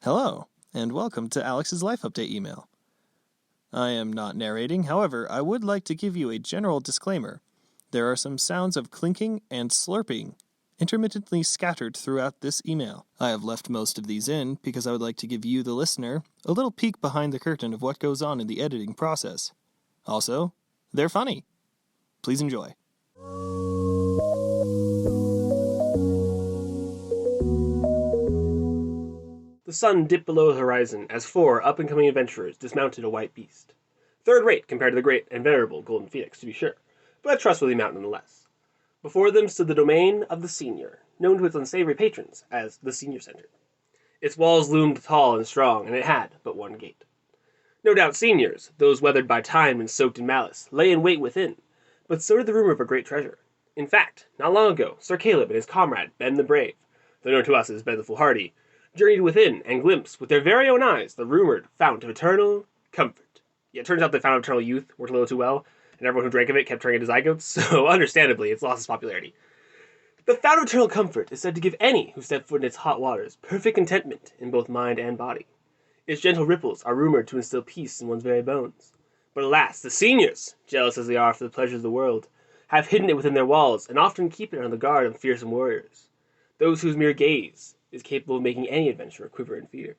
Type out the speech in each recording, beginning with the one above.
Hello, and welcome to Alex's Life Update email. I am not narrating, however, I would like to give you a general disclaimer. There are some sounds of clinking and slurping intermittently scattered throughout this email. I have left most of these in because I would like to give you, the listener, a little peek behind the curtain of what goes on in the editing process. Also, they're funny. Please enjoy. The sun dipped below the horizon as four up-and-coming adventurers dismounted a white beast. Third-rate compared to the great and venerable Golden Phoenix, to be sure, but a trustworthy mount nonetheless. Before them stood the domain of the Senior, known to its unsavory patrons as the Senior Center. Its walls loomed tall and strong, and it had but one gate. No doubt seniors, those weathered by time and soaked in malice, lay in wait within, but so did the rumor of a great treasure. In fact, not long ago, Sir Caleb and his comrade, Ben the Brave, though known to us as Ben the Foolhardy, journeyed within and glimpsed with their very own eyes the rumored fount of eternal comfort. Yet it turns out the fount of eternal youth worked a little too well, and everyone who drank of it kept turning into zygotes, so understandably it's lost its popularity. The fount of eternal comfort is said to give any who step foot in its hot waters perfect contentment in both mind and body. Its gentle ripples are rumored to instill peace in one's very bones. But alas, the seniors, jealous as they are for the pleasures of the world, have hidden it within their walls, and often keep it on the guard of fearsome warriors, those whose mere gaze is capable of making any adventurer quiver in fear.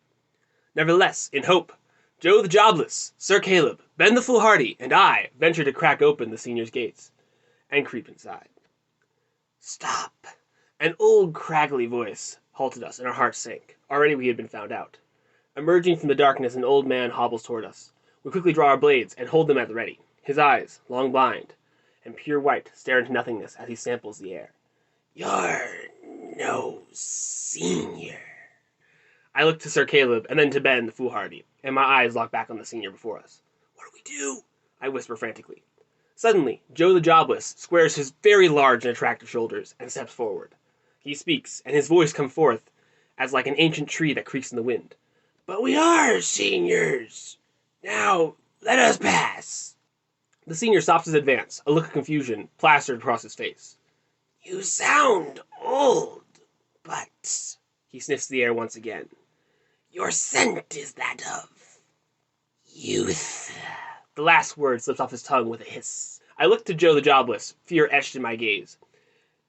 Nevertheless, in hope, Joe the Jobless, Sir Caleb, Ben the Foolhardy, and I venture to crack open the seniors' gates and creep inside. Stop! An old, craggly voice halted us, and our hearts sank. Already we had been found out. Emerging from the darkness, an old man hobbles toward us. We quickly draw our blades and hold them at the ready. His eyes, long blind and pure white, stare into nothingness as he samples the air. You're no senior. I look to Sir Caleb and then to Ben the Foolhardy, and my eyes lock back on the senior before us. What do we do? I whisper frantically. Suddenly, Joe the Jobless squares his very large and attractive shoulders and steps forward. He speaks, and his voice comes forth as like an ancient tree that creaks in the wind. But we are seniors. Now, let us pass. The senior stops his advance, a look of confusion plastered across his face. You sound old, but... He sniffs the air once again. Your scent is that of... youth. The last word slips off his tongue with a hiss. I look to Joe the Jobless, fear etched in my gaze.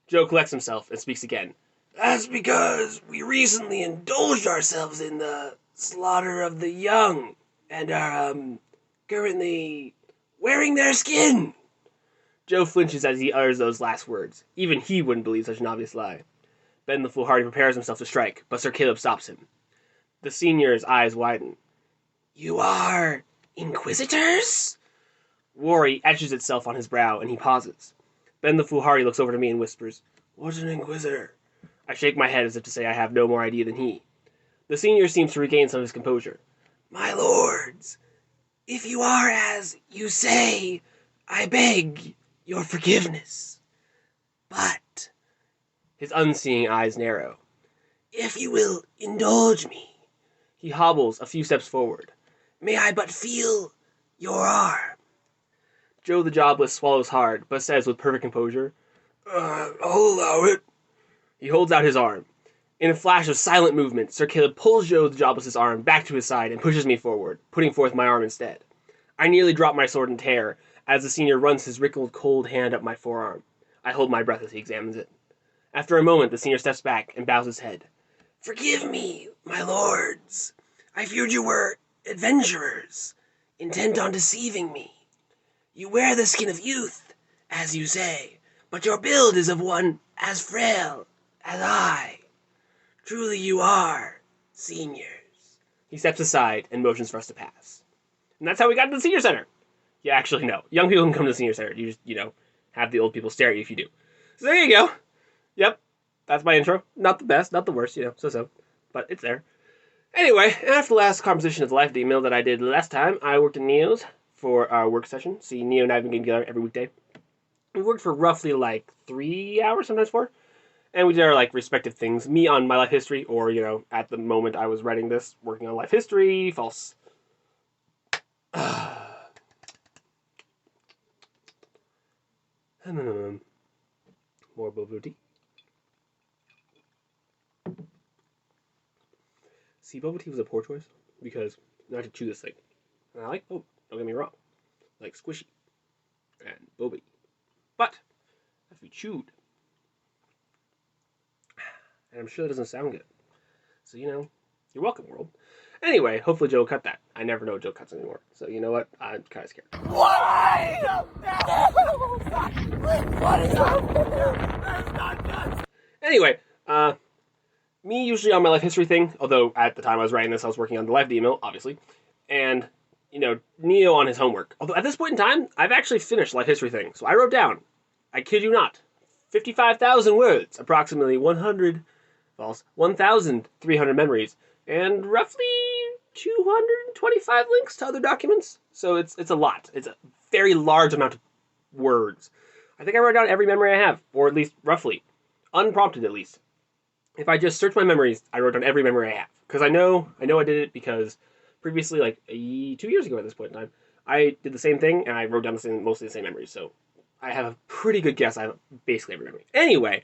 Joe collects himself and speaks again. That's because we recently indulged ourselves in the slaughter of the young, and are, currently wearing their skin. Joe flinches as he utters those last words. Even he wouldn't believe such an obvious lie. Ben the Foolhardy prepares himself to strike, but Sir Caleb stops him. The senior's eyes widen. You are inquisitors? Worry etches itself on his brow, and he pauses. Ben the Foolhardy looks over to me and whispers, What's an inquisitor? I shake my head as if to say I have no more idea than he. The senior seems to regain some of his composure. My lords, if you are as you say, I beg your forgiveness. But, his unseeing eyes narrow, if you will indulge me. He hobbles a few steps forward. May I but feel your arm? Joe the Jobless swallows hard, but says with perfect composure, I'll allow it. He holds out his arm. In a flash of silent movement, Sir Caleb pulls Joe the Jobless's arm back to his side and pushes me forward, putting forth my arm instead. I nearly drop my sword in terror as the senior runs his wrinkled, cold hand up my forearm. I hold my breath as he examines it. After a moment, the senior steps back and bows his head. Forgive me, my lords. I feared you were adventurers, intent on deceiving me. You wear the skin of youth, as you say, but your build is of one as frail as I. Truly you are seniors. He steps aside and motions for us to pass. And that's how we got to the senior center. Yeah, actually, no. Young people can come to the senior center. You just, have the old people stare at you if you do. So there you go. Yep. That's my intro. Not the best, not the worst, so. But it's there. Anyway, after the last composition of the life email that I did last time, I worked in Neo's for our work session. See, Neo and I have been getting together every weekday. We worked for roughly 3 hours, sometimes 4. And we did our respective things. Me on my life history, or, at the moment I was writing this, working on life history, false. More boba tea. See, boba tea was a poor choice because I have to chew this thing. And I like boba, don't get me wrong. I like squishy and boba. But, it has to be chewed. And I'm sure that doesn't sound good. So, you're welcome, world. Anyway, hopefully Joe will cut that. I never know Joe cuts anymore. So, you know what? I'm kind of scared. Anyway, me usually on my life history thing, although at the time I was writing this, I was working on the life email, obviously. And, Neo on his homework. Although at this point in time, I've actually finished life history thing. So I wrote down, I kid you not, 55,000 words, approximately 1,300 memories, and roughly 225 links to other documents. So it's a lot. It's a very large amount of words. I think I wrote down every memory I have, or at least roughly, unprompted at least. If I just search my memories, I wrote down every memory I have. Because I know I did it because previously, 2 years ago at this point in time, I did the same thing, and I wrote down mostly the same memories. So I have a pretty good guess. I have basically every memory. Anyway,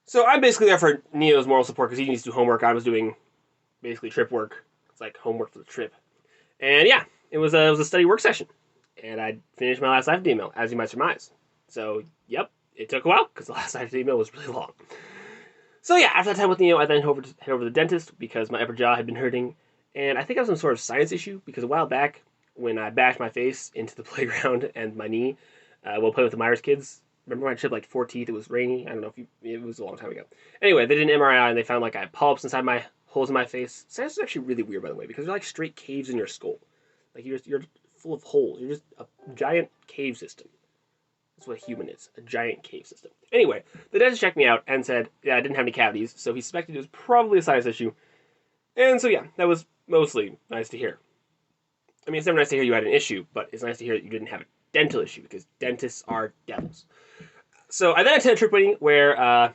so I'm basically there for Neo's moral support because he needs to do homework. I was doing basically trip work. It's like homework for the trip. And yeah, it was a study work session. And I finished my last life email, as you might surmise. So, yep, it took a while because the last life email was really long. So yeah, after that time with Neo, I then head over to the dentist because my upper jaw had been hurting. And I think I was some sort of sinus issue because a while back, when I bashed my face into the playground and my knee while playing with the Myers kids, remember when I chipped 4 teeth? It was rainy. I don't know if it was a long time ago. Anyway, they did an MRI and they found I had polyps inside my holes in my face. Sinus is actually really weird, by the way, because they're like straight caves in your skull. You're full of holes. You're just a giant cave system. That's what a human is, a giant cave system. Anyway, the dentist checked me out and said, yeah, I didn't have any cavities, so he suspected it was probably a sinus issue. And so yeah, that was mostly nice to hear. I mean, it's never nice to hear you had an issue, but it's nice to hear that you didn't have a dental issue, because dentists are devils. So I then attended a trip meeting where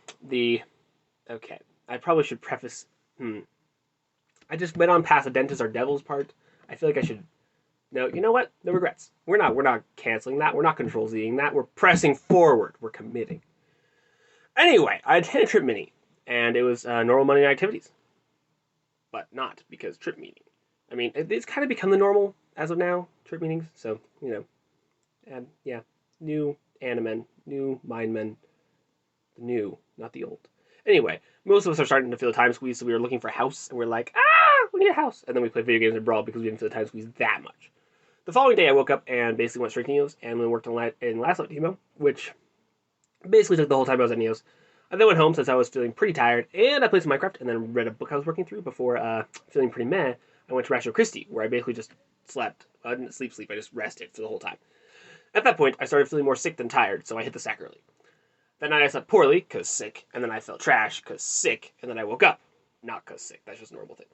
okay, I probably should preface, I just went on past the dentists are devils part. I feel like I should, no, you know what? No regrets. We're not canceling that. We're not Control-Zing that. We're pressing forward. We're committing. Anyway, I attended trip meeting, and it was normal Monday night activities. But not, because trip meeting. I mean, it's kind of become the normal as of now, trip meetings. So, yeah, new Animen, new Mindmen, the new, not the old. Anyway, most of us are starting to feel the time squeeze, so we were looking for a house, and we're like, we need a house. And then we played video games and Brawl because we didn't feel the time squeeze that much. The following day, I woke up and basically went straight to Neo's, and then worked in Last Light Demo, which basically took the whole time I was at Neo's. I then went home since I was feeling pretty tired, and I played some Minecraft, and then read a book I was working through before feeling pretty meh. I went to Ratio Christie, where I basically just slept. I didn't sleep, I just rested for the whole time. At that point, I started feeling more sick than tired, so I hit the sack early. That night I slept poorly, cause sick, and then I felt trash, cause sick, and then I woke up. Not cause sick, that's just a normal thing.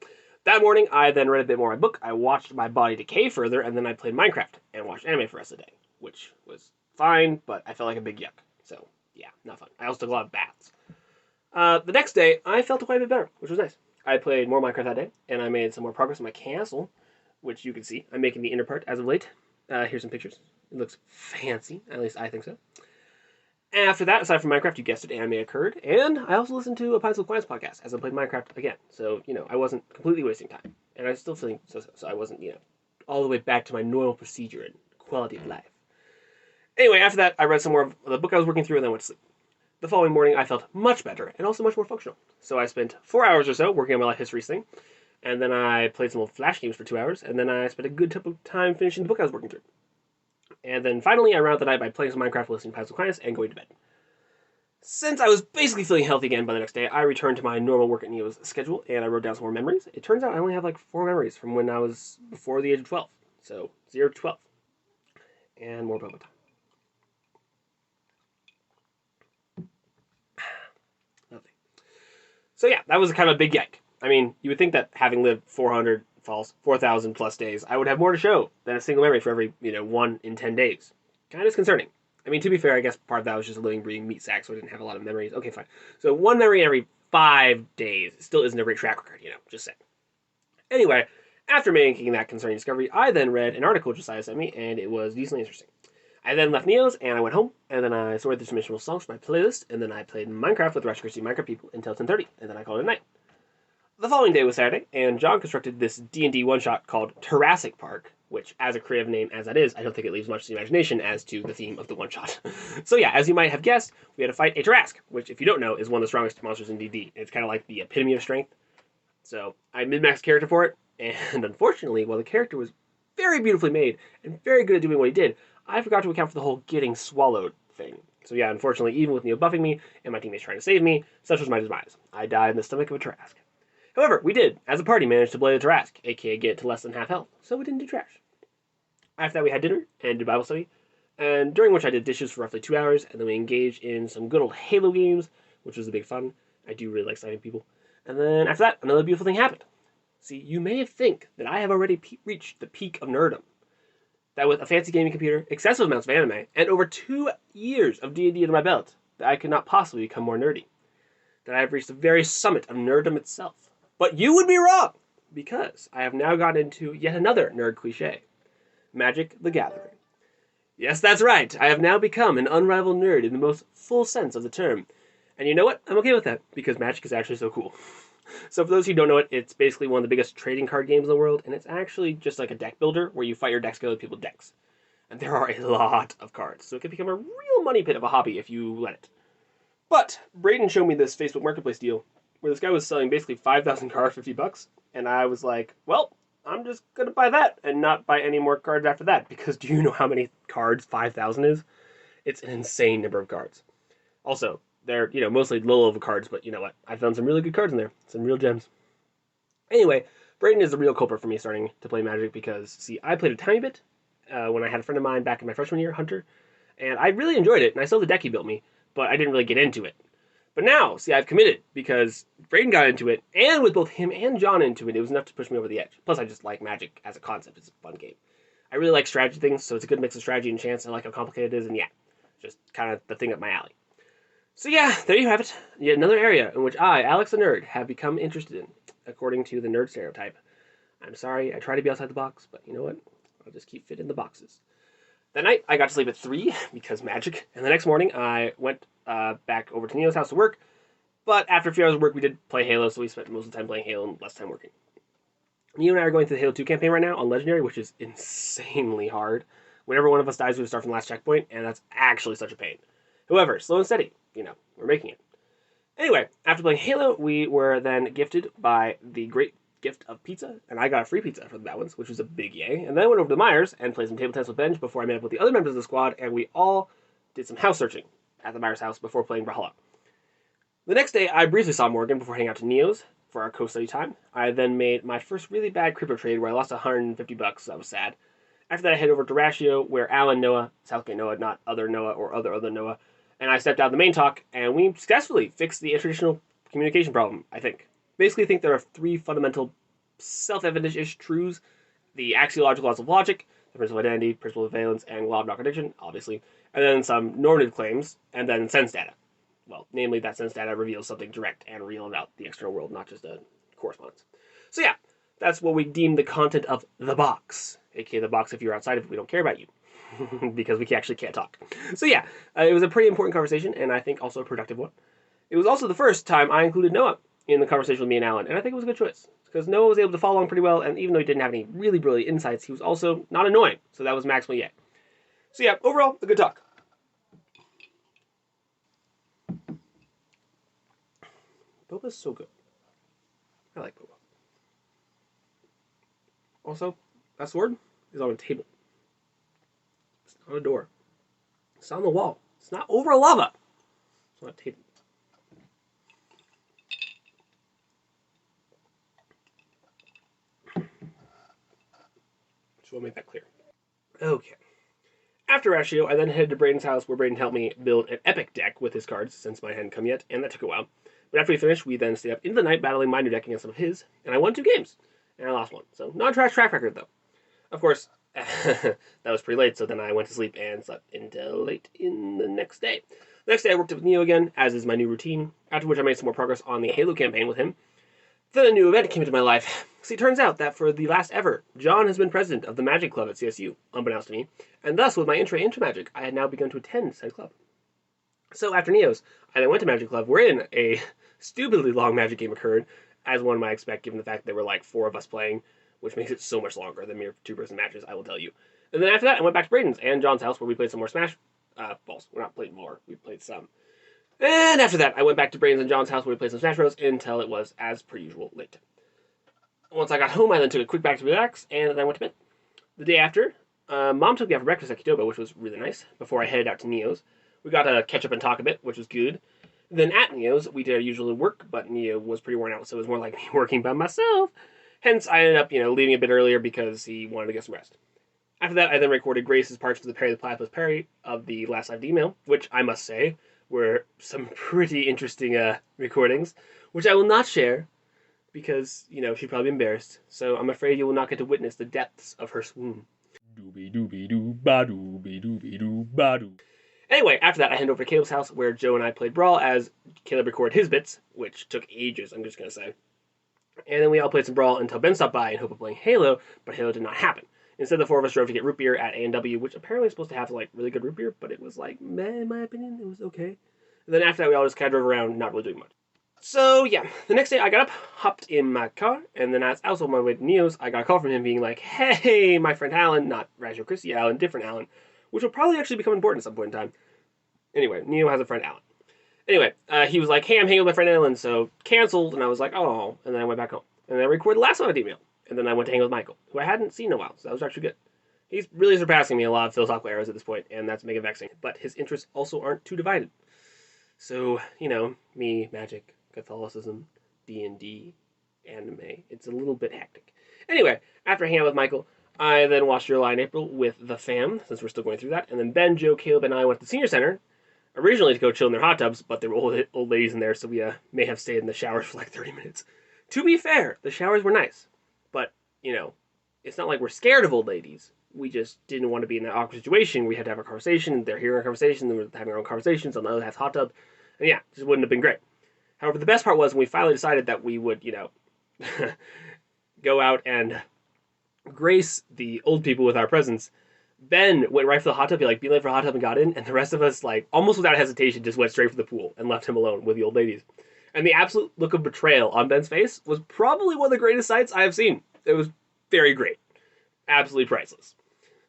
That morning, I then read a bit more of my book, I watched my body decay further, and then I played Minecraft, and watched anime for the rest of the day, which was fine, but I felt like a big yuck. So, yeah, not fun. I also took a lot of baths. The next day, I felt quite a bit better, which was nice. I played more Minecraft that day, and I made some more progress on my castle, which you can see. I'm making the inner part as of late. Here's some pictures. It looks fancy, at least I think so. After that, aside from Minecraft, you guessed it, anime occurred, and I also listened to a Pints with Clients podcast as I played Minecraft again. So, I wasn't completely wasting time. And I was still feeling so I wasn't, all the way back to my normal procedure and quality of life. Anyway, after that, I read some more of the book I was working through and then went to sleep. The following morning, I felt much better and also much more functional. So I spent 4 hours or so working on my life history thing, and then I played some old Flash games for 2 hours, and then I spent a good time finishing the book I was working through. And then finally, I rounded the night by playing some Minecraft, listening to Pints with Clients, and going to bed. Since I was basically feeling healthy again by the next day, I returned to my normal work at Neo's schedule, and I wrote down some more memories. It turns out I only have 4 memories from when I was before the age of 12. So, 0 to 12. And more boba time. Lovely. So yeah, that was kind of a big yike. I mean, you would think that having lived 4,000 plus days, I would have more to show than a single memory for every, 1 in 10 days. Kind of disconcerting. I mean, to be fair, I guess part of that was just a living, breathing meat sack, so I didn't have a lot of memories. Okay, fine. So 1 memory every 5 days still isn't a great track record, just saying. Anyway, after making that concerning discovery, I then read an article Josiah sent me, and it was decently interesting. I then left Neo's, and I went home, and then I sorted through some instrumental songs for my playlist, and then I played Minecraft with Ratchet Christie Minecraft people until 10:30, and then I called it a night. The following day was Saturday, and John constructed this D&D one-shot called Jurassic Park, which, as a creative name as that is, I don't think it leaves much to the imagination as to the theme of the one-shot. So yeah, as you might have guessed, we had to fight a Tarrasque, which, if you don't know, is one of the strongest monsters in D&D. It's kind of like the epitome of strength. So I min-maxed character for it, and unfortunately, while the character was very beautifully made and very good at doing what he did, I forgot to account for the whole getting swallowed thing. So yeah, unfortunately, even with Neo buffing me and my teammates trying to save me, such was my demise. I died in the stomach of a Tarrasque. However, we did, as a party, manage to blade a Tarrasque, aka get to less than half health, so we didn't do trash. After that, we had dinner and did Bible study, and during which I did dishes for roughly 2 hours, and then we engaged in some good old Halo games, which was a big fun. I do really like sniping people. And then after that, another beautiful thing happened. See, you may think that I have already reached the peak of nerdom. That with a fancy gaming computer, excessive amounts of anime, and over 2 years of D&D under my belt, that I could not possibly become more nerdy. That I have reached the very summit of nerdom itself. But you would be wrong, because I have now gotten into yet another nerd cliche. Magic the Gathering. Yes, that's right. I have now become an unrivaled nerd in the most full sense of the term. And you know what? I'm okay with that, because Magic is actually so cool. So for those who don't know it, it's basically one of the biggest trading card games in the world, and it's actually just like a deck builder where you fight your decks together with people's decks. And there are a lot of cards, so it can become a real money pit of a hobby if you let it. But Braden showed me this Facebook Marketplace deal where this guy was selling basically 5,000 cards for $50, and I was like, well, I'm just going to buy that and not buy any more cards after that, because do you know how many cards 5,000 is? It's an insane number of cards. Also, they're, mostly low-level cards, but you know what? I found some really good cards in there. Some real gems. Anyway, Braden is the real culprit for me starting to play Magic because, see, I played a tiny bit when I had a friend of mine back in my freshman year, Hunter, and I really enjoyed it, and I still have the deck he built me, but I didn't really get into it. But now, see, I've committed because Braden got into it, and with both him and John into it, it was enough to push me over the edge. Plus, I just like Magic as a concept. It's a fun game. I really like strategy things, so it's a good mix of strategy and chance. I like how complicated it is, and yeah, just kind of the thing up my alley. So yeah, there you have it. Yet another area in which I, Alex the Nerd, have become interested in, according to the nerd stereotype. I'm sorry, I try to be outside the box, but you know what? I'll just keep fitting the boxes. That night, I got to sleep at 3 because Magic, and the next morning, I went back over to Neo's house to work, but after a few hours of work, we did play Halo, so we spent most of the time playing Halo and less time working. Neo and I are going through the Halo 2 campaign right now on Legendary, which is insanely hard. Whenever one of us dies, we start from the last checkpoint, and that's actually such a pain. However, slow and steady, we're making it. Anyway, after playing Halo, we were then gifted by the great gift of pizza, and I got a free pizza for the bad ones, which was a big yay. And then I went over to Myers and played some table tennis with Benj before I met up with the other members of the squad, and we all did some house searching at the Myers house before playing Brawlhalla. The next day, I briefly saw Morgan before heading out to Neo's for our co-study time. I then made my first really bad crypto trade where I lost $150, so that was sad. After that, I headed over to Ratio, where Alan Noah, Southgate Noah, not other Noah or other Noah, and I stepped out of the main talk, and we successfully fixed the intertraditional communication problem, I think. Basically, I think there are 3 fundamental self-evident-ish truths: the axiological laws of logic, the principle of identity, principle of valence, and law of non-contradiction, obviously, and then some normative claims, and then sense data. Well, namely that sense data reveals something direct and real about the external world, not just a correspondence. So yeah, that's what we deem the content of the box, aka the box. If you're outside of it, we don't care about you. Because we actually can't talk. So yeah, it was a pretty important conversation, and I think also a productive one. It was also the first time I included Noah in the conversation with me and Alan, and I think it was a good choice, because Noah was able to follow along pretty well, and even though he didn't have any really brilliant insights, he was also not annoying, so that was maximally yay. So yeah, overall, a good talk. Boba's so good. I like Boba. Also, that sword is on a table. It's not a door. It's on the wall. It's not over lava. It's on a table. Just want to make that clear. Okay. After Ratio, I then headed to Braden's house, where Braden helped me build an epic deck with his cards, since mine hadn't come yet, and that took a while. But after we finished, we then stayed up into the night battling my new deck against some of his, and I won 2 games. And I lost 1. So, not a trash track record, though. Of course, that was pretty late, so then I went to sleep and slept until late in the next day. The next day, I worked with Neo again, as is my new routine, after which I made some more progress on the Halo campaign with him. Then a new event came into my life. See, it turns out that for the last ever, John has been president of the Magic Club at CSU, unbeknownst to me, and thus, with my entry into Magic, I had now begun to attend said club. So after Neo's, I then went to Magic Club, wherein a stupidly long Magic game occurred, as one might expect, given the fact that there were like 4 of us playing, which makes it so much longer than mere 2-person matches, I will tell you. And then after that, I went back to Braden's and John's house where we played some more Smash Balls. We're not playing more, we played some. And after that, I went back to Braden's and John's house where we played some Smash Bros. Until it was, as per usual, late. Once I got home, I then took a quick back to relax, and then I went to bed. The day after, Mom took me out for breakfast at Kitoba, which was really nice, before I headed out to Neo's. We got to catch up and talk a bit, which was good. Then at Neo's, we did our usual work, but Neo was pretty worn out, so it was more like me working by myself. Hence, I ended up, leaving a bit earlier because he wanted to get some rest. After that, I then recorded Grace's parts for the Parry the Platypus Parry of the last live email, which I must say were some pretty interesting recordings, which I will not share because, she'd probably be embarrassed. So I'm afraid you will not get to witness the depths of her swoon. Doobie-doobie-doo-ba-doobie-doobie-doo-ba-doo. Anyway, after that, I headed over to Caleb's house where Joe and I played Brawl as Caleb recorded his bits, which took ages, I'm just going to say. And then we all played some Brawl until Ben stopped by in hope of playing Halo, but Halo did not happen. Instead, the 4 of us drove to get root beer at A&W, which apparently is supposed to have really good root beer, but it was meh, in my opinion, it was okay. And then after that, we all just kind of drove around, not really doing much. So, yeah, the next day I got up, hopped in my car, and then as I was on my way to Neo's, I got a call from him being like, hey, my friend Alan, not Rajo Christie Alan, different Alan, which will probably actually become important at some point in time. Anyway, Neo has a friend Alan. Anyway, he was like, hey, I'm hanging with my friend Alan, so canceled, and I was like, oh, and then I went back home. And then I recorded the last one email, and then I went to hang with Michael, who I hadn't seen in a while, so that was actually good. He's really surpassing me in a lot of philosophical areas at this point, and that's mega vexing, but his interests also aren't too divided. So, me, magic, Catholicism, D&D, anime. It's a little bit hectic. Anyway, after hanging out with Michael, I then watched July and April with the fam, since we're still going through that. And then Ben, Joe, Caleb, and I went to the senior center, originally to go chill in their hot tubs, but there were old ladies in there, so we may have stayed in the showers for 30 minutes. To be fair, the showers were nice. But, it's not like we're scared of old ladies. We just didn't want to be in that awkward situation. We had to have a conversation. They're hearing our conversation. Then we're having our own conversations on the other half hot tub. And yeah, it just wouldn't have been great. However, the best part was when we finally decided that we would, go out and grace the old people with our presence. Ben went right for the hot tub. He be late for a hot tub and got in. And the rest of us, almost without hesitation, just went straight for the pool and left him alone with the old ladies. And the absolute look of betrayal on Ben's face was probably one of the greatest sights I have seen. It was very great. Absolutely priceless.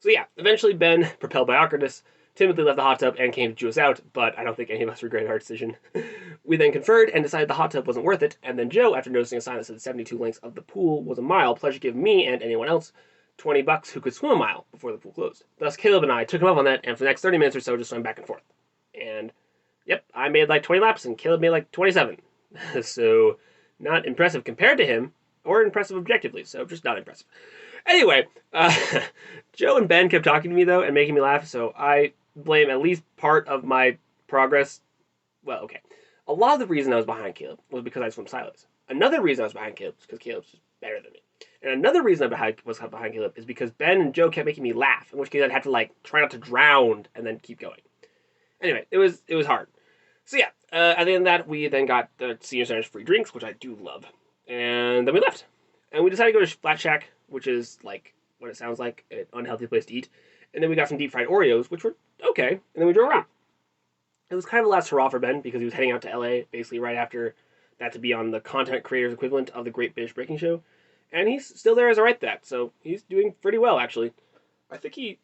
So yeah, eventually Ben, propelled by awkwardness, timidly left the hot tub and came to chew us out, but I don't think any of us regretted our decision. We then conferred and decided the hot tub wasn't worth it, and then Joe, after noticing a sign that said 72 lengths of the pool was a mile, pledged to give me and anyone else $20 who could swim a mile before the pool closed. Thus, Caleb and I took him up on that, and for the next 30 minutes or so, just swam back and forth. And, yep, I made 20 laps, and Caleb made 27. So, not impressive compared to him, or impressive objectively, so just not impressive. Anyway, Joe and Ben kept talking to me, though, and making me laugh, so I blame at least part of my progress. Well, okay. A lot of the reason I was behind Caleb was because I swim silos. Another reason I was behind Caleb was because Caleb's just better than me. And another reason I was behind Caleb is because Ben and Joe kept making me laugh, in which case I'd have to try not to drown and then keep going. Anyway, it was hard. So yeah, at the end of that, we then got the senior center's free drinks, which I do love. And then we left. And we decided to go to Flat Shack, which is what it sounds like, an unhealthy place to eat. And then we got some deep fried Oreos, which were okay. And then we drove around. It was kind of a last hurrah for Ben because he was heading out to LA basically right after that to be on the content creators equivalent of the Great British Baking Show. And he's still there as I write that, so he's doing pretty well, actually. I think he,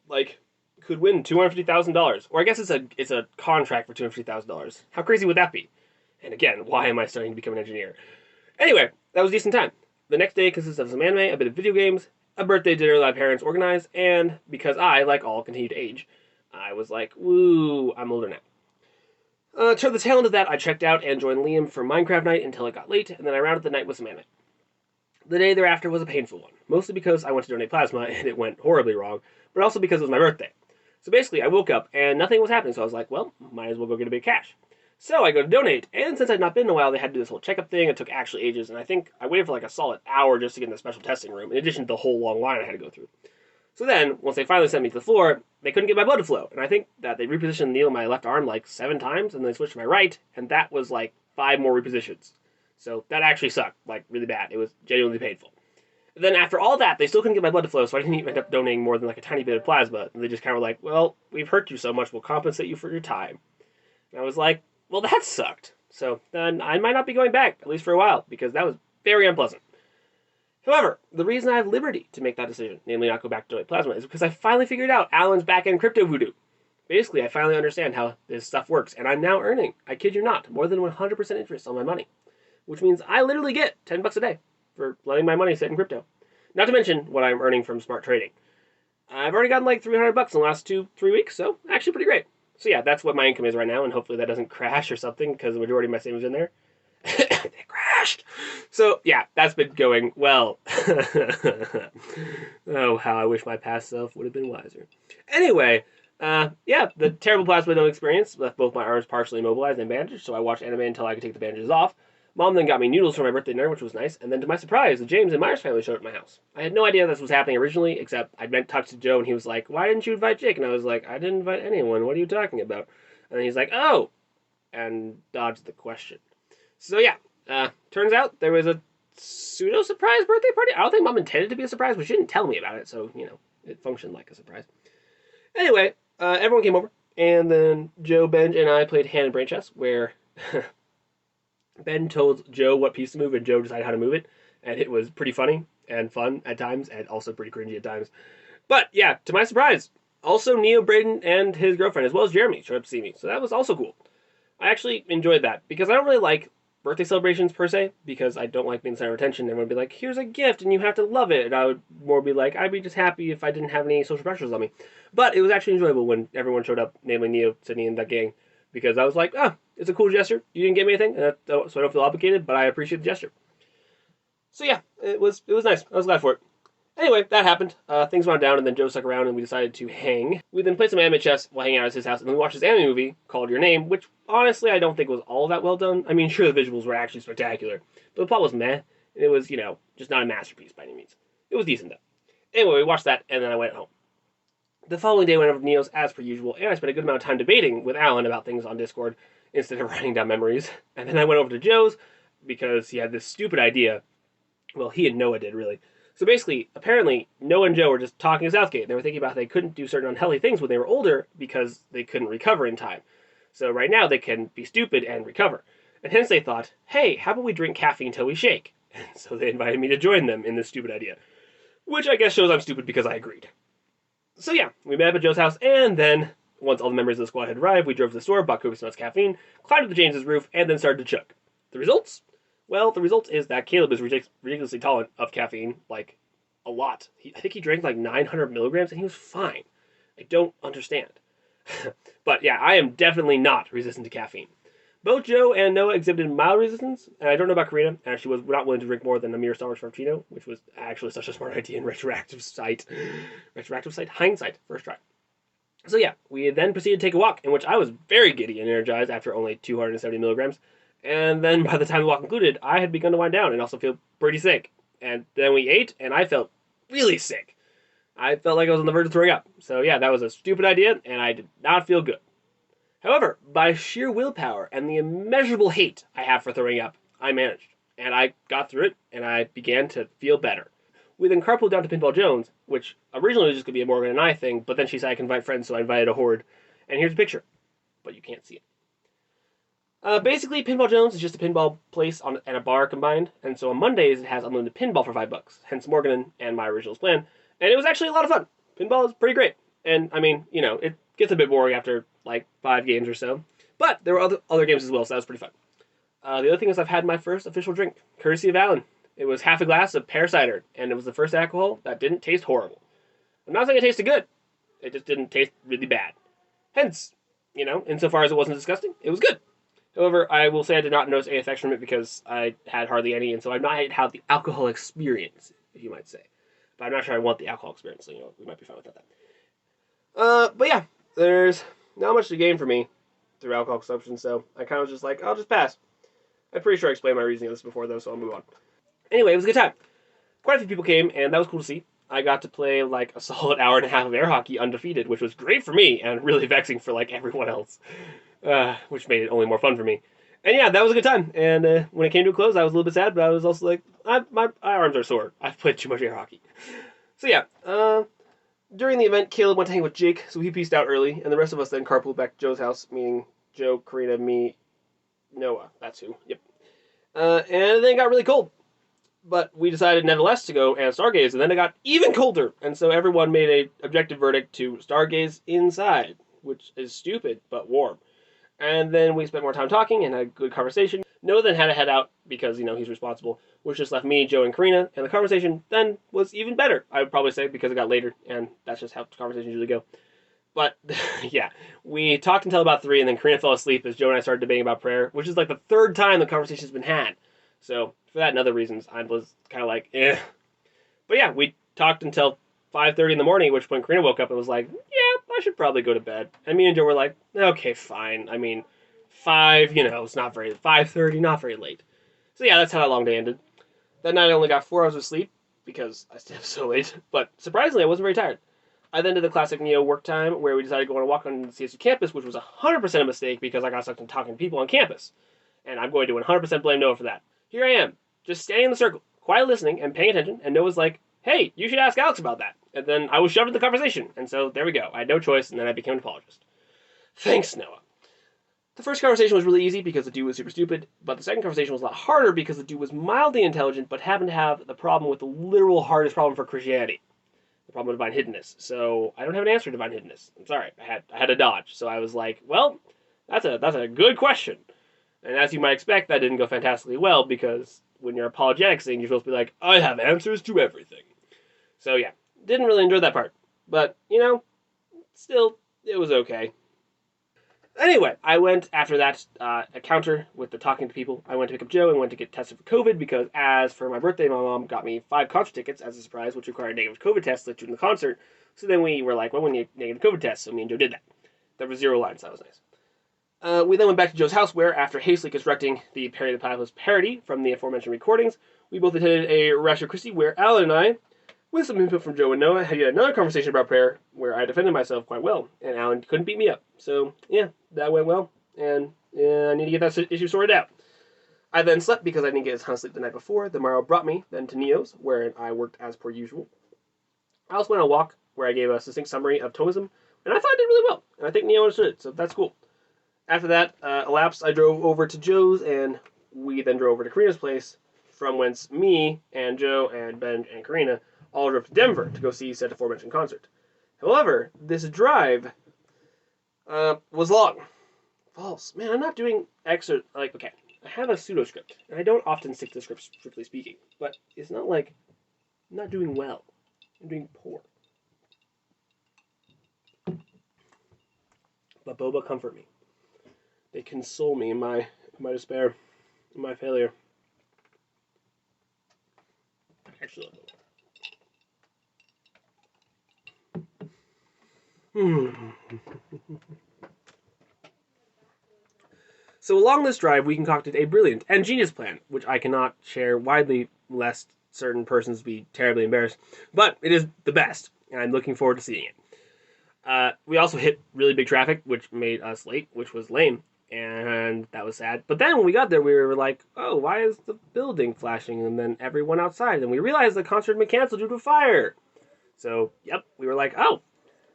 could win $250,000. Or I guess it's a contract for $250,000. How crazy would that be? And again, why am I studying to become an engineer? Anyway, that was a decent time. The next day consisted of some anime, a bit of video games, a birthday dinner that my parents organized, and because I, like all, continue to age, I was like, woo, I'm older now. Toward the tail end of that, I checked out and joined Liam for Minecraft night until it got late, and then I rounded the night with some anime. The day thereafter was a painful one, mostly because I went to donate plasma and it went horribly wrong, but also because it was my birthday. So basically, I woke up and nothing was happening, so I was like, well, might as well go get a bit of cash. So I go to donate, and since I'd not been in a while, they had to do this whole checkup thing. It took actually ages, and I think I waited for a solid hour just to get in the special testing room, in addition to the whole long line I had to go through. So then, once they finally sent me to the floor, they couldn't get my blood to flow, and I think that they repositioned the needle in my left arm 7 times, and then they switched to my right, and that was 5 more repositions. So that actually sucked, really bad. It was genuinely painful. And then after all that, they still couldn't get my blood to flow, so I didn't even end up donating more than a tiny bit of plasma, and they just kind of were like, well, we've hurt you so much, we'll compensate you for your time. And I was like, well, that sucked. So then I might not be going back, at least for a while, because that was very unpleasant. However, the reason I have liberty to make that decision, namely not go back to donate plasma, is because I finally figured out Alan's back-end crypto voodoo. Basically, I finally understand how this stuff works, and I'm now earning, I kid you not, more than 100% interest on my money, which means I literally get $10 a day for letting my money sit in crypto. Not to mention what I'm earning from smart trading. I've already gotten like $300 in the last 2-3 weeks, so actually pretty great. So yeah, that's what my income is right now, and hopefully that doesn't crash or something, because the majority of my savings are in there. They crashed! So yeah, that's been going well. Oh, how I wish my past self would have been wiser. Anyway, yeah, the terrible plasma donor experience left both my arms partially immobilized and bandaged, so I watched anime until I could take the bandages off. Mom then got me noodles for my birthday dinner, which was nice, and then to my surprise, the James and Myers family showed up at my house. I had no idea this was happening originally, except I talked to Joe, and he was like, "Why didn't you invite Jake?" And I was like, "I didn't invite anyone, what are you talking about?" And then he's like, "Oh," and dodged the question. So yeah, turns out there was a pseudo-surprise birthday party. I don't think Mom intended to be a surprise, but she didn't tell me about it, so, it functioned like a surprise. Anyway, everyone came over, and then Joe, Benj, and I played hand and brain chess, where Ben told Joe what piece to move, and Joe decided how to move it, and it was pretty funny and fun at times, and also pretty cringy at times. But yeah, to my surprise, also Neo, Braden, and his girlfriend, as well as Jeremy, showed up to see me, so that was also cool. I actually enjoyed that, because I don't really like birthday celebrations per se, because I don't like being the center of attention. Everyone would be like, "Here's a gift and you have to love it," and I would more be like, I'd be just happy if I didn't have any social pressures on me. But it was actually enjoyable when everyone showed up, namely Neo, Sydney, and that gang, because I was like, it's a cool gesture. You didn't get me anything, so I don't feel obligated, but I appreciate the gesture. So yeah, it was nice. I was glad for it. Anyway, that happened. Things wound down, and then Joe stuck around, and we decided to hang. We then played some anime chess while hanging out at his house, and then we watched this anime movie called Your Name, which honestly I don't think was all that well done. I mean, sure, the visuals were actually spectacular, but the plot was meh, and it was, just not a masterpiece by any means. It was decent, though. Anyway, we watched that, and then I went home. The following day, I went over to Neo's as per usual, and I spent a good amount of time debating with Alan about things on Discord instead of writing down memories. And then I went over to Joe's because he had this stupid idea. Well, he and Noah did, really. So basically, apparently, Noah and Joe were just talking to Southgate. They were thinking about how they couldn't do certain unhealthy things when they were older because they couldn't recover in time. So right now, they can be stupid and recover. And hence they thought, hey, how about we drink caffeine until we shake? And so they invited me to join them in this stupid idea. Which I guess shows I'm stupid because I agreed. So yeah, we met up at Joe's house, and then, once all the members of the squad had arrived, we drove to the store, bought copious amounts of caffeine, climbed up to James's roof, and then started to chug. The results? Well, the result is that Caleb is ridiculously tolerant of caffeine, like, a lot. I think he drank like 900 milligrams, and he was fine. I don't understand. But yeah, I am definitely not resistant to caffeine. Both Joe and Noah exhibited mild resistance, and I don't know about Karina, and she was not willing to drink more than a mere Starbucks Frappuccino, which was actually such a smart idea in retroactive sight. Hindsight, first try. So yeah, we then proceeded to take a walk, in which I was very giddy and energized after only 270 milligrams. And then by the time the walk concluded, I had begun to wind down and also feel pretty sick. And then we ate, and I felt really sick. I felt like I was on the verge of throwing up. So yeah, that was a stupid idea, and I did not feel good. However, by sheer willpower and the immeasurable hate I have for throwing up, I managed. And I got through it, and I began to feel better. We then carpooled down to Pinball Jones, which originally was just going to be a Morgan and I thing, but then she said I can invite friends, so I invited a horde. And here's a picture, but you can't see it. Basically, Pinball Jones is just a pinball place and a bar combined, and so on Mondays it has unlimited pinball for $5, hence Morgan and my original plan, and it was actually a lot of fun. Pinball is pretty great, and I mean, it gets a bit boring after like 5 games or so, but there were other games as well, so that was pretty fun. The other thing is I've had my first official drink, courtesy of Alan. It was half a glass of pear cider, and it was the first alcohol that didn't taste horrible. I'm not saying it tasted good, it just didn't taste really bad. Hence, insofar as it wasn't disgusting, it was good. However, I will say I did not notice any effects from it because I had hardly any, and so I've not had the alcohol experience, if you might say. But I'm not sure I want the alcohol experience, so we might be fine without that. But yeah, there's not much to gain for me through alcohol consumption, so I kind of was just like, I'll just pass. I'm pretty sure I explained my reasoning of this before, though, so I'll move on. Anyway, it was a good time. Quite a few people came, and that was cool to see. I got to play like a solid hour and a half of air hockey undefeated, which was great for me and really vexing for like everyone else. Which made it only more fun for me. And yeah, that was a good time. And when it came to a close, I was a little bit sad, but I was also like, my arms are sore. I've played too much air hockey. So yeah, during the event, Caleb went to hang with Jake, so he peaced out early, and the rest of us then carpooled back to Joe's house, meaning Joe, Karina, me, Noah. That's who. Yep. And then it got really cold. But we decided nevertheless to go and stargaze, and then it got even colder, and so everyone made a objective verdict to stargaze inside, which is stupid but warm. And then we spent more time talking and had a good conversation. Noah then had to head out because, he's responsible, which just left me, Joe, and Karina, and the conversation then was even better, I would probably say, because it got later, and that's just how conversations usually go. But, yeah, we talked until about 3, and then Karina fell asleep as Joe and I started debating about prayer, which is like the third time the conversation's been had. So, for that and other reasons, I was kind of like, eh. But yeah, we talked until 5:30 in the morning, at which point Karina woke up and was like, yeah, I should probably go to bed. And me and Joe were like, okay, fine. I mean, 5, it's not very, 5:30, not very late. So yeah, that's how that long day ended. That night I only got 4 hours of sleep because I stayed up so late. But surprisingly, I wasn't very tired. I then did the classic Neo work time where we decided to go on a walk on the CSU campus, which was 100% a mistake because I got stuck in talking to people on campus. And I'm going to 100% blame Noah for that. Here I am, just standing in the circle, quietly listening and paying attention, and Noah's like, hey, you should ask Alex about that. And then I was shoved into the conversation, and so there we go. I had no choice, and then I became an apologist. Thanks, Noah. The first conversation was really easy because the dude was super stupid, but the second conversation was a lot harder because the dude was mildly intelligent, but happened to have the problem with the literal hardest problem for Christianity. The problem of divine hiddenness. So I don't have an answer to divine hiddenness. I'm sorry. I had a dodge. So I was like, well, that's a good question. And as you might expect, that didn't go fantastically well because when you're apologetics thing, you're supposed to be like, I have answers to everything. So yeah, didn't really enjoy that part. But, still, it was okay. Anyway, I went after that encounter with the talking to people. I went to pick up Joe and went to get tested for COVID because as for my birthday, my mom got me 5 concert tickets as a surprise, which required negative COVID tests to let you in the concert. So then we were like, well, we need negative COVID tests. So me and Joe did that. There were 0 lines. That was nice. We then went back to Joe's house where, after hastily constructing the Perry the Platypus parody from the aforementioned recordings, we both attended a Ratio Christi where Alan and I, with some input from Joe and Noah, had yet another conversation about prayer where I defended myself quite well, and Alan couldn't beat me up. So, yeah, that went well, and I need to get that issue sorted out. I then slept because I didn't get a ton of sleep the night before. The morrow brought me then to Neo's, where I worked as per usual. I also went on a walk where I gave a succinct summary of Thomism, and I thought I did really well, and I think Neo understood it, so that's cool. After that elapsed, I drove over to Joe's, and we then drove over to Karina's place, from whence me and Joe and Ben and Karina all drove to Denver to go see said aforementioned concert. However, this drive was long. False. Man, I'm not doing okay, I have a pseudo-script, and I don't often stick to the script, strictly speaking, but it's not like I'm not doing well. I'm doing poor. But Boba comfort me. They console me in my despair, in my failure. Actually, So along this drive, we concocted a brilliant and genius plan, which I cannot share widely lest certain persons be terribly embarrassed, but it is the best, and I'm looking forward to seeing it. We also hit really big traffic, which made us late, which was lame, and that was sad. But then when we got there, we were like, oh, why is the building flashing? And then everyone outside, and we realized the concert had been canceled due to a fire. So, yep, we were like, oh.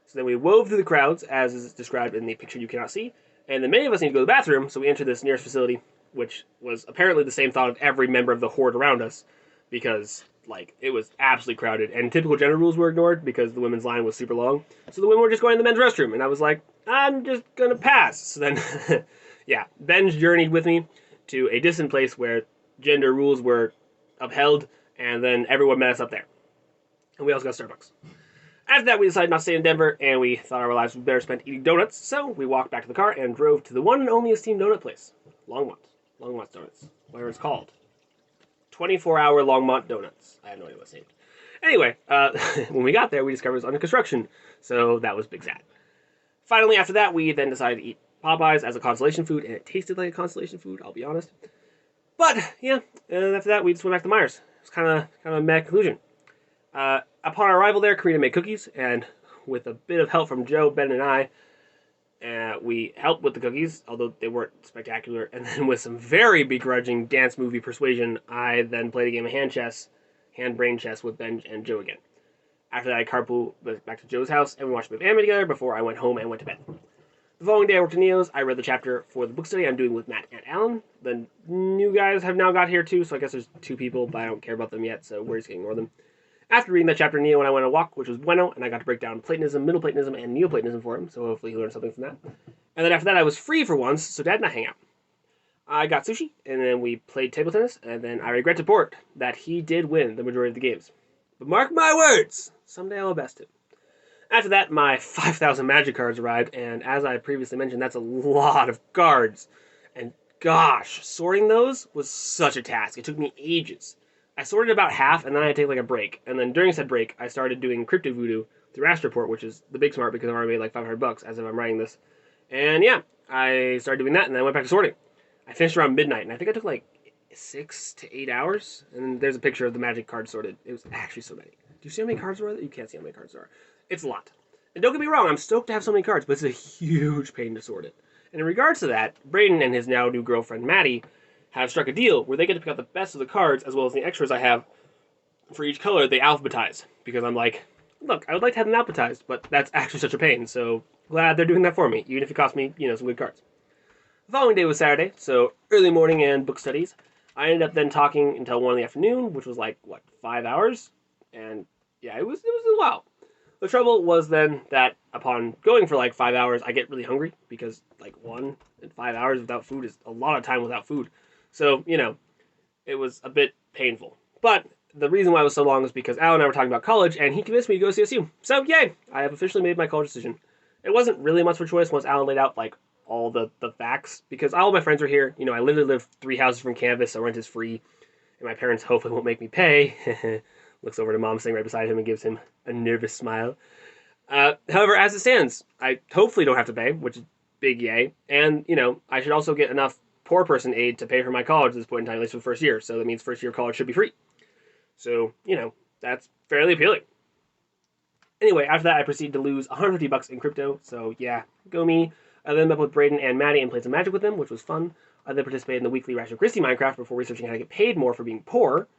So then we wove through the crowds, as is described in the picture you cannot see, and then many of us need to go to the bathroom, so we entered this nearest facility, which was apparently the same thought of every member of the horde around us, because, it was absolutely crowded, and typical gender rules were ignored because the women's line was super long, so the women were just going to the men's restroom, and I was like, I'm just gonna pass. So then, yeah, Ben journeyed with me to a distant place where gender rules were upheld, and then everyone met us up there. And we also got Starbucks. After that, we decided not to stay in Denver, and we thought our lives would be better spent eating donuts, so we walked back to the car and drove to the one and only esteemed donut place, Longmont. Longmont Donuts, whatever it's called. 24-hour Longmont Donuts. I have no idea what it's named. Anyway, when we got there, we discovered it was under construction, so that was big sad. Finally, after that, we then decided to eat Popeyes as a consolation food, and it tasted like a consolation food, I'll be honest. But, yeah, and after that, we just went back to Myers. It was kind of a mad conclusion. Upon our arrival there, Karina made cookies, and with a bit of help from Joe, Ben, and I, we helped with the cookies, although they weren't spectacular. And then with some very begrudging dance movie persuasion, I then played a game of hand-brain chess with Ben and Joe again. After that, I carpooled back to Joe's house, and we watched a bit of anime together before I went home and went to bed. The following day I worked at Neo's. I read the chapter for the book study I'm doing with Matt and Alan. The new guys have now got here too, so I guess there's 2 people, but I don't care about them yet, so we're just going to ignore them. After reading that chapter in Neo, when I went on a walk, which was bueno, and I got to break down Platonism, Middle Platonism, and Neoplatonism for him, so hopefully he learned something from that. And then after that I was free for once, so Dad and I hang out. I got sushi, and then we played table tennis, and then I regret to report that he did win the majority of the games. But mark my words, someday I'll best him. After that, my 5,000 magic cards arrived, and as I previously mentioned, that's a lot of cards. And gosh, sorting those was such a task. It took me ages. I sorted about half, and then I had to take like a break. And then during said break, I started doing Crypto Voodoo through Astroport, which is the big smart because I've already made like $500 as if I'm writing this. And yeah, I started doing that, and then I went back to sorting. I finished around midnight, and I think I took like 6 to 8 hours. And there's a picture of the magic cards sorted. It was actually so many. Do you see how many cards there are? You can't see how many cards there are. It's a lot. And don't get me wrong, I'm stoked to have so many cards, but it's a huge pain to sort it. And in regards to that, Braden and his now new girlfriend, Maddie, have struck a deal where they get to pick out the best of the cards, as well as the extras I have. For each color, they alphabetize. Because I'm like, look, I would like to have them alphabetized, but that's actually such a pain, so glad they're doing that for me, even if it costs me, some good cards. The following day was Saturday, so early morning and book studies. I ended up then talking until 1 in the afternoon, which was like, 5 hours? And yeah, it was a while. The trouble was then that upon going for like 5 hours, I get really hungry because like 1 and 5 hours without food is a lot of time without food. So, it was a bit painful. But the reason why it was so long is because Al and I were talking about college and he convinced me to go to CSU. So, yay! I have officially made my college decision. It wasn't really much of a choice once Alan laid out like all the facts because all of my friends were here. I literally live 3 houses from campus, so rent is free. And my parents hopefully won't make me pay. Looks over to Mom sitting right beside him and gives him a nervous smile. However, as it stands, I hopefully don't have to pay, which is big yay. And, I should also get enough poor person aid to pay for my college at this point in time, at least for the first year. So that means first year of college should be free. So, that's fairly appealing. Anyway, after that, I proceeded to lose $150 in crypto. So, yeah, go me. I then met up with Braden and Maddie and played some Magic with them, which was fun. I then participated in the weekly Ration Christie Minecraft before researching how to get paid more for being poor.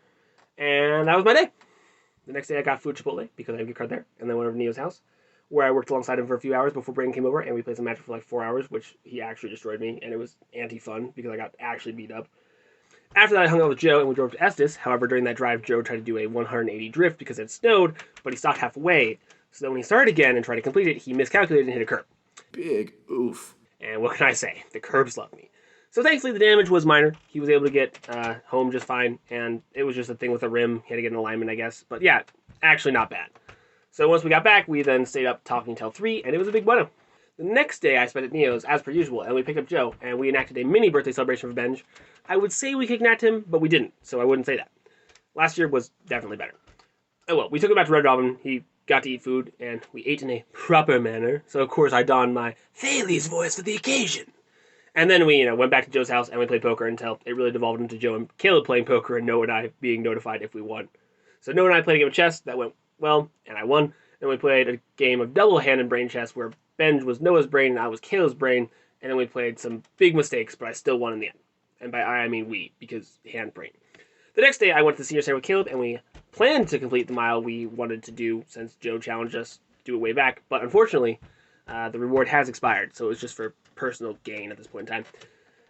And that was my day. The next day I got food at Chipotle because I have a gift card there, and then went over to Neo's house, where I worked alongside him for a few hours before Braden came over, and we played some Magic for like 4 hours, which he actually destroyed me, and it was anti-fun because I got actually beat up. After that, I hung out with Joe, and we drove to Estes. However, during that drive, Joe tried to do a 180 drift because it snowed, but he stopped halfway. So then when he started again and tried to complete it, he miscalculated and hit a curb. Big oof. And what can I say? The curbs love me. So thankfully, the damage was minor. He was able to get home just fine, and it was just a thing with a rim. He had to get an alignment, I guess. But yeah, actually not bad. So once we got back, we then stayed up talking until 3, and it was a big bueno. The next day, I spent at Neo's, as per usual, and we picked up Joe, and we enacted a mini birthday celebration for Benj. I would say we kidnapped him, but we didn't, so I wouldn't say that. Last year was definitely better. Oh well, we took him back to Red Robin. He got to eat food, and we ate in a proper manner. So of course I donned my Thales voice for the occasion. And then we, went back to Joe's house and we played poker until it really devolved into Joe and Caleb playing poker and Noah and I being notified if we won. So Noah and I played a game of chess that went well, and I won. And we played a game of double-handed brain chess where Benj was Noah's brain and I was Caleb's brain. And then we played some big mistakes, but I still won in the end. And by I mean we, because hand brain. The next day I went to the senior center with Caleb and we planned to complete the mile we wanted to do since Joe challenged us to do it way back. But unfortunately, the reward has expired, so it was just for personal gain at this point in time.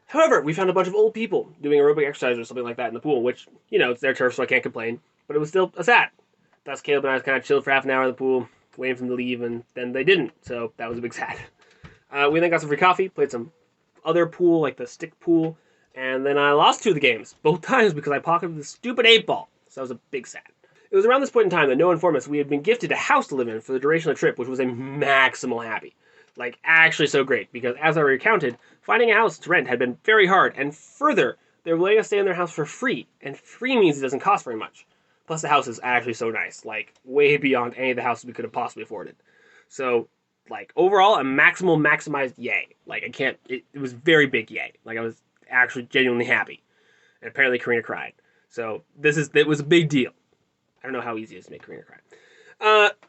However, we found a bunch of old people doing aerobic exercise or something like that in the pool, which, it's their turf, so I can't complain. But it was still a sad. Thus, Caleb and I was kind of chilled for half an hour in the pool, waiting for them to leave, and then they didn't, so that was a big sad. We then got some free coffee, played some other pool, like the stick pool, and then I lost 2 of the games, both times because I pocketed the stupid 8-ball, so that was a big sad. It was around this point in time that Noah informed us we had been gifted a house to live in for the duration of the trip, which was a maximal happy. Like, actually so great, because as I recounted, finding a house to rent had been very hard, and further, they were letting us stay in their house for free, and free means it doesn't cost very much. Plus, the house is actually so nice, like, way beyond any of the houses we could have possibly afforded. So, like, overall, a maximized yay. Like, it was very big yay. Like, I was actually genuinely happy. And apparently Karina cried. So, it was a big deal. I don't know how easy it is to make Karina cry.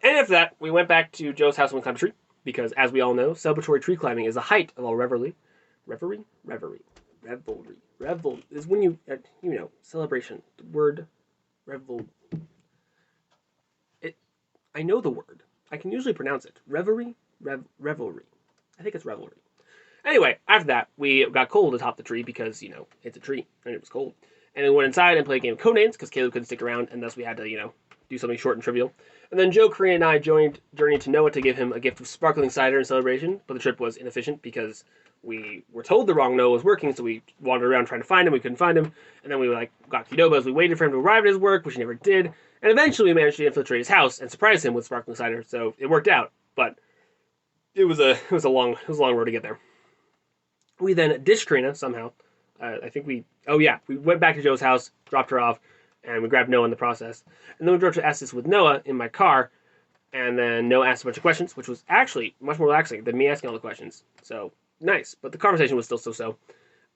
And after that, we went back to Joe's house and we climbed a tree. Because, as we all know, celebratory tree climbing is the height of all revelry is when you, celebration. The word revel. I know the word. I can usually pronounce it. Revelry. I think it's revelry. Anyway, after that, we got cold atop the tree because, it's a tree and it was cold. And then we went inside and played a game of Codenames because Caleb couldn't stick around, and thus we had to, do something short and trivial. And then Joe, Korea, and I journeyed to Noah to give him a gift of sparkling cider in celebration, but the trip was inefficient because we were told the wrong Noah was working, so we wandered around trying to find him. We couldn't find him, and then we got Qdoba as we waited for him to arrive at his work, which he never did. And eventually, we managed to infiltrate his house and surprise him with sparkling cider. So it worked out, but it was a long road to get there. We then ditched Karina somehow. We went back to Joe's house, dropped her off, and we grabbed Noah in the process. And then we drove to Estes with Noah in my car, and then Noah asked a bunch of questions, which was actually much more relaxing than me asking all the questions. So, nice. But the conversation was still so-so.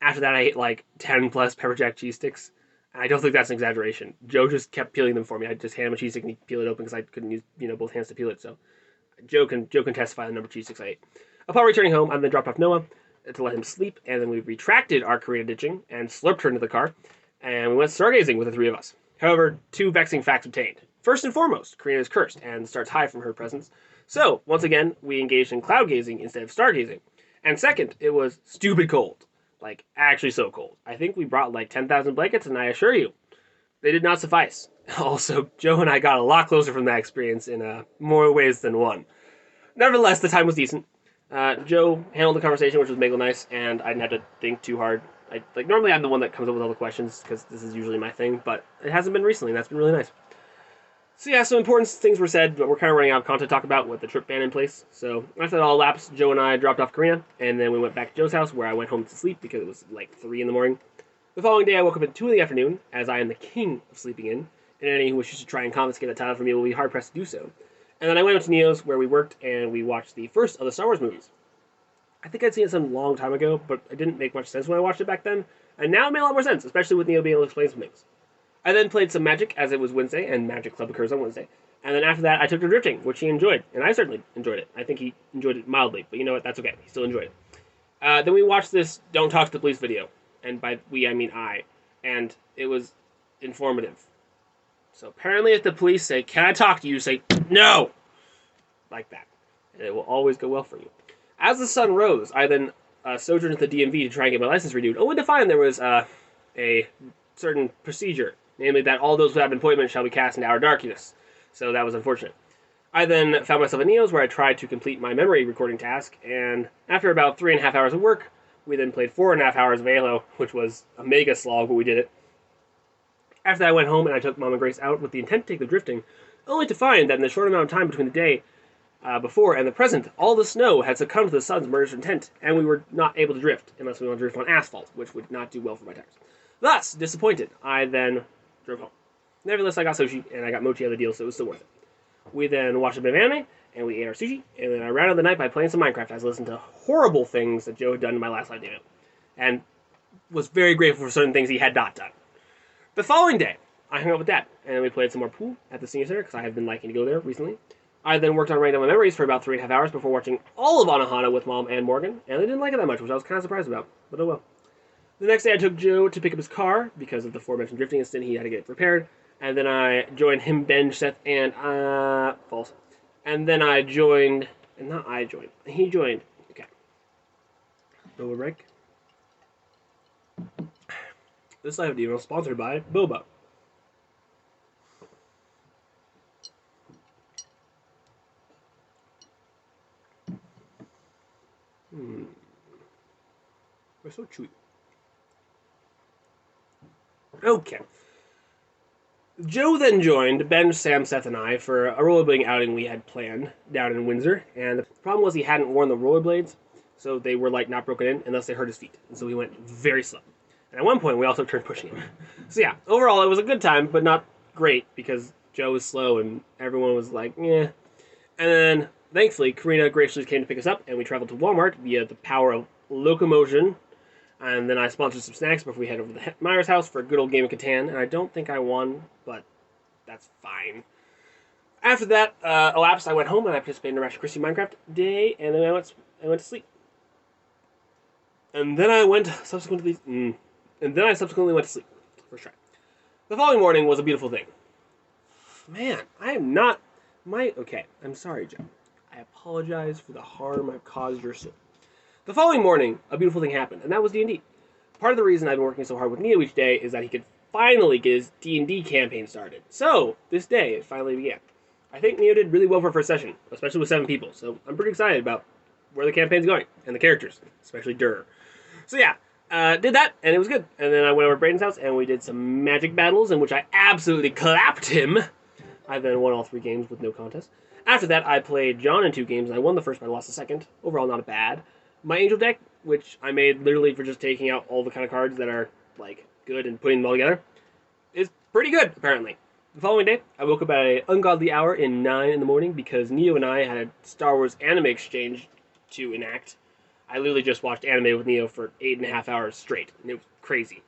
After that, I ate 10 plus pepper jack cheese sticks. And I don't think that's an exaggeration. Joe just kept peeling them for me. I just hand him a cheese stick and he'd peel it open because I couldn't use, both hands to peel it. So, Joe can testify the number of cheese sticks I ate. Upon returning home, I then dropped off Noah to let him sleep, and then we retracted our Karina ditching and slurped her into the car, and we went stargazing with the three of us. However, two vexing facts obtained. First and foremost, Karina is cursed and starts high from her presence. So, once again, we engaged in cloud gazing instead of stargazing. And second, it was stupid cold. Actually so cold. I think we brought 10,000 blankets, and I assure you, they did not suffice. Also, Joe and I got a lot closer from that experience in more ways than one. Nevertheless, the time was decent. Joe handled the conversation, which was mega nice, and I didn't have to think too hard. Normally I'm the one that comes up with all the questions, because this is usually my thing, but it hasn't been recently, and that's been really nice. So yeah, some important things were said, but we're kind of running out of content to talk about with the trip ban in place. So after that all elapsed, Joe and I dropped off Karina, and then we went back to Joe's house, where I went home to sleep, because it was 3 in the morning. The following day, I woke up at 2 in the afternoon, as I am the king of sleeping in, and any who wishes to try and confiscate that title from me will be hard-pressed to do so. And then I went up to Neo's, where we worked, and we watched the first of the Star Wars movies. I think I'd seen it some long time ago, but it didn't make much sense when I watched it back then, and now it made a lot more sense, especially with Neo being able to explain some things. I then played some Magic, as it was Wednesday, and Magic Club occurs on Wednesday. And then after that, I took to drifting, which he enjoyed, and I certainly enjoyed it. I think he enjoyed it mildly, but you know what, that's okay, he still enjoyed it. Then we watched this Don't Talk to the Police video, and by we, I mean I, and it was informative. So apparently if the police say, "Can I talk to you?" say, "No!" Like that. And it will always go well for you. As the sun rose, I then sojourned at the DMV to try and get my license renewed, only to find there was a certain procedure, namely that all those without an appointment shall be cast into outer darkness. So that was unfortunate. I then found myself at Neo's, where I tried to complete my memory recording task, and after about 3.5 hours of work, we then played 4.5 hours of Halo, which was a mega slog, but we did it. After that, I went home and I took Mom and Grace out with the intent to take the drifting, only to find that in the short amount of time between the day before and the present, all the snow had succumbed to the sun's murderous intent, and we were not able to drift unless we wanted to drift on asphalt, which would not do well for my tires. Thus, disappointed, I then drove home. Nevertheless, I got sushi, and I got mochi out of the deal, so it was still worth it. We then watched a bit of anime, and we ate our sushi, and then I rounded the night by playing some Minecraft as I listened to horrible things that Joe had done in my last live demo, and was very grateful for certain things he had not done. The following day, I hung out with Dad, and then we played some more pool at the senior center, because I have been liking to go there recently. I then worked on writing down my memories for about 3.5 hours before watching all of Anohana with Mom and Morgan, and they didn't like it that much, which I was kind of surprised about, but oh well. The next day I took Joe to pick up his car, because of the aforementioned drifting incident, he had to get it repaired, and then I joined him, Ben, Seth, and, false. And then I joined, and not I joined, he joined, okay. Boba break. This live video is sponsored by Boba. We're so chewy. Okay. Joe then joined Ben, Sam, Seth, and I for a rollerblading outing we had planned down in Windsor, and the problem was he hadn't worn the rollerblades, so they were not broken in, and thus they hurt his feet, and so he went very slow. And at one point, we also turned pushing him. So yeah, overall, it was a good time, but not great, because Joe was slow, and everyone was like, eh. And then, thankfully, Karina graciously came to pick us up, and we traveled to Walmart via the power of locomotion. And then I sponsored some snacks before we head over to the Myers house for a good old game of Catan, and I don't think I won, but that's fine. After that elapsed, I went home and I participated in a Ratchet Christie Minecraft day, and then I went to sleep. And then I subsequently went to sleep. First try. The following morning was a beautiful thing. Man, I am not okay. I'm sorry, Joe. I apologize for the harm I've caused your soul. The following morning, a beautiful thing happened, and that was D&D. Part of the reason I've been working so hard with Neo each day is that he could finally get his D&D campaign started. So, this day, it finally began. I think Neo did really well for a first session, especially with 7 people, so I'm pretty excited about where the campaign's going, and the characters, especially Durr. So yeah, did that, and it was good. And then I went over to Braden's house, and we did some magic battles, in which I absolutely clapped him. I then won all 3 games with no contest. After that, I played John in 2 games, and I won the first, but I lost the second. Overall, not bad. My Angel deck, which I made literally for just taking out all the kind of cards that are, like, good and putting them all together, is pretty good, apparently. The following day, I woke up at an ungodly hour in 9 in the morning because Neo and I had a Star Wars anime exchange to enact. I literally just watched anime with Neo for 8.5 hours straight, and it was crazy.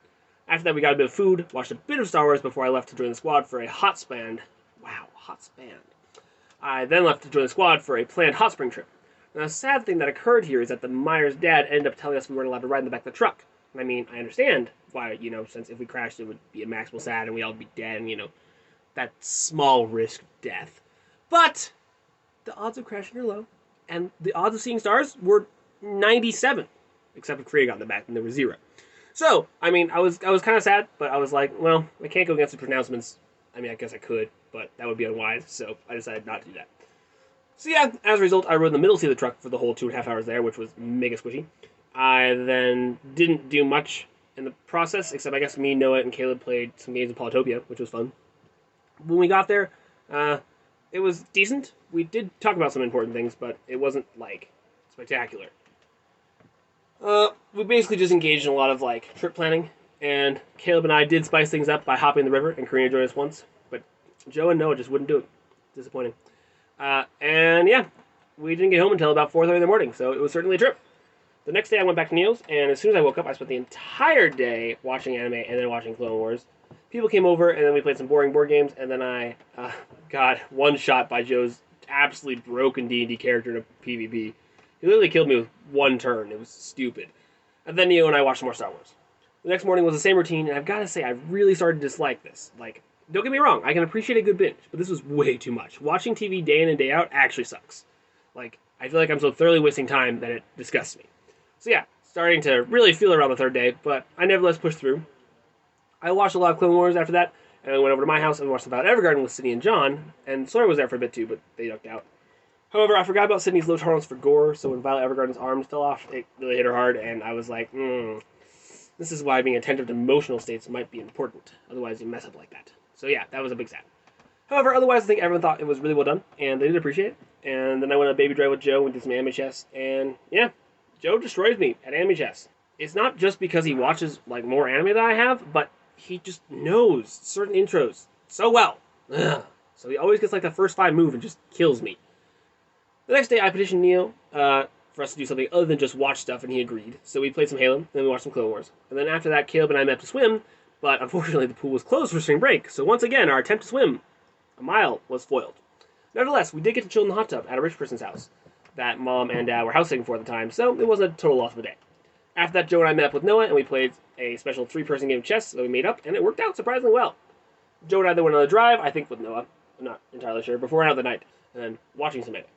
After that, we got a bit of food, watched a bit of Star Wars before I left to join the squad for a hot span. Wow, hot span. I then left to join the squad for a planned hot spring trip. Now, the sad thing that occurred here is that the Myers' dad ended up telling us we weren't allowed to ride in the back of the truck. I mean, I understand why, since if we crashed, it would be a maximal sad and we'd all be dead, and, that small risk death. But the odds of crashing are low, and the odds of seeing stars were 97, except if Korea got in the back, and there was 0. So, I mean, I was kind of sad, but I was like, well, I can't go against the pronouncements. I mean, I guess I could, but that would be unwise, so I decided not to do that. So yeah, as a result, I rode in the middle seat of the truck for the whole 2.5 hours there, which was mega squishy. I then didn't do much in the process, except I guess me, Noah, and Caleb played some games of Polytopia, which was fun. When we got there, it was decent. We did talk about some important things, but it wasn't, spectacular. We basically just engaged in a lot of, trip planning, and Caleb and I did spice things up by hopping the river, and Karina joined us once, but Joe and Noah just wouldn't do it. Disappointing. And yeah, we didn't get home until about 4:30 in the morning, so it was certainly a trip. The next day I went back to Neil's, and as soon as I woke up, I spent the entire day watching anime and then watching Clone Wars. People came over, and then we played some boring board games, and then I got one shot by Joe's absolutely broken D&D character in a PvP. He literally killed me with one turn. It was stupid. And then Neo and I watched some more Star Wars. The next morning was the same routine, and I've got to say, I really started to dislike this. Don't get me wrong, I can appreciate a good binge, but this was way too much. Watching TV day in and day out actually sucks. I feel like I'm so thoroughly wasting time that it disgusts me. So yeah, starting to really feel around the 3rd day, but I nevertheless pushed through. I watched a lot of Clone Wars after that, and I went over to my house and watched about Evergarden with Sydney and John, and Sawyer was there for a bit too, but they ducked out. However, I forgot about Sydney's low tolerance for gore, so when Violet Evergarden's arms fell off, it really hit her hard, and I was like, this is why being attentive to emotional states might be important. Otherwise, you mess up like that. So yeah, that was a big sad. However, otherwise, I think everyone thought it was really well done, and they did appreciate it. And then I went on a baby drive with Joe and did some anime chess, and yeah, Joe destroys me at anime chess. It's not just because he watches more anime than I have, but he just knows certain intros so well. Ugh. So he always gets the first 5 move and just kills me. The next day, I petitioned Neo for us to do something other than just watch stuff, and he agreed. So we played some Halo, then we watched some Clone Wars. And then after that, Caleb and I met to swim, but unfortunately the pool was closed for spring break, so once again, our attempt to swim a mile was foiled. Nevertheless, we did get to chill in the hot tub at a rich person's house that Mom and Dad were house sitting for at the time, so it wasn't a total loss of a day. After that, Joe and I met up with Noah, and we played a special 3-person game of chess that we made up, and it worked out surprisingly well. Joe and I then went on a drive, I think with Noah, I'm not entirely sure, before and out the night, and then watching some anime.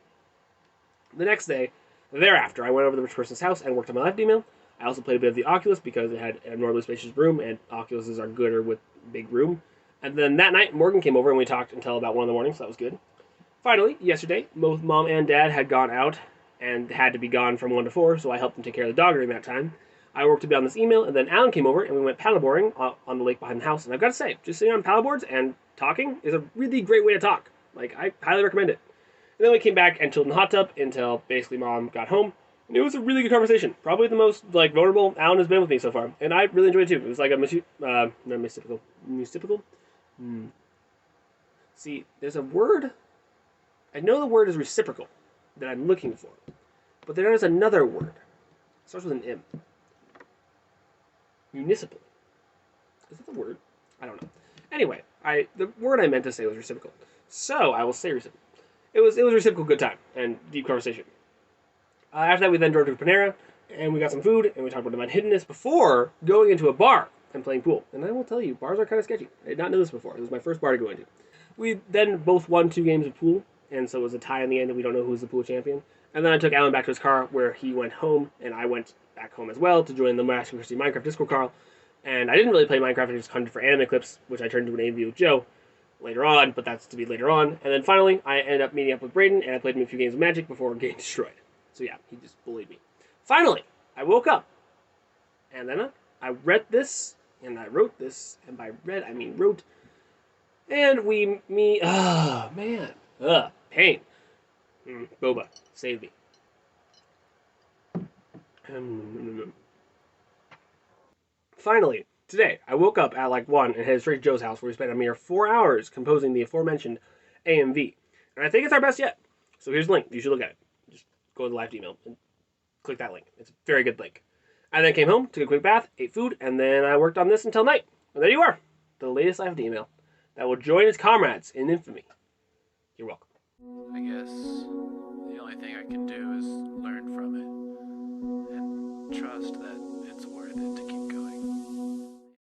The next day, thereafter, I went over to the rich person's house and worked on my life email. I also played a bit of the Oculus because it had an abnormally spacious room, and Oculuses are gooder with big room. And then that night, Morgan came over and we talked until about 1 in the morning, so that was good. Finally, yesterday, both Mom and Dad had gone out and had to be gone from 1 to 4, so I helped them take care of the dog during that time. I worked a bit on this email, and then Alan came over and we went paddleboarding on the lake behind the house. And I've got to say, just sitting on paddleboards and talking is a really great way to talk. I highly recommend it. And then we came back and chilled in the hot tub until basically Mom got home. And it was a really good conversation. Probably the most vulnerable Alan has been with me so far. And I really enjoyed it too. It was like a musical. See, there's a word. I know the word is reciprocal that I'm looking for. But there is another word. It starts with an M. Municipal. Is that the word? I don't know. Anyway, the word I meant to say was reciprocal. So I will say reciprocal. It was a reciprocal good time and deep conversation. After that, we then drove to Panera, and we got some food, and we talked about hiddenness before going into a bar and playing pool. And I will tell you, bars are kind of sketchy. I did not know this before. It was my first bar to go into. We then both won 2 games of pool, and so it was a tie in the end, and we don't know who's the pool champion. And then I took Alan back to his car, where he went home, and I went back home as well to join the Master Christie Minecraft Discord call. And I didn't really play Minecraft, I just hunted for anime clips, which I turned into an interview with Joe later on, but that's to be later on. And then finally, I ended up meeting up with Braden, and I played him a few games of Magic before getting destroyed. So yeah, he just bullied me. Finally, I woke up, and then I read this, and I wrote this, and by read, I mean wrote, and pain. Boba, save me. Finally, today, I woke up at like 1 and headed straight to Joe's house, where we spent a mere 4 hours composing the aforementioned AMV. And I think it's our best yet. So here's the link. You should look at it. Just go to the live email and click that link. It's a very good link. I then came home, took a quick bath, ate food, and then I worked on this until night. And there you are. The latest live email that will join its comrades in infamy. You're welcome. I guess the only thing I can do is learn from it and trust that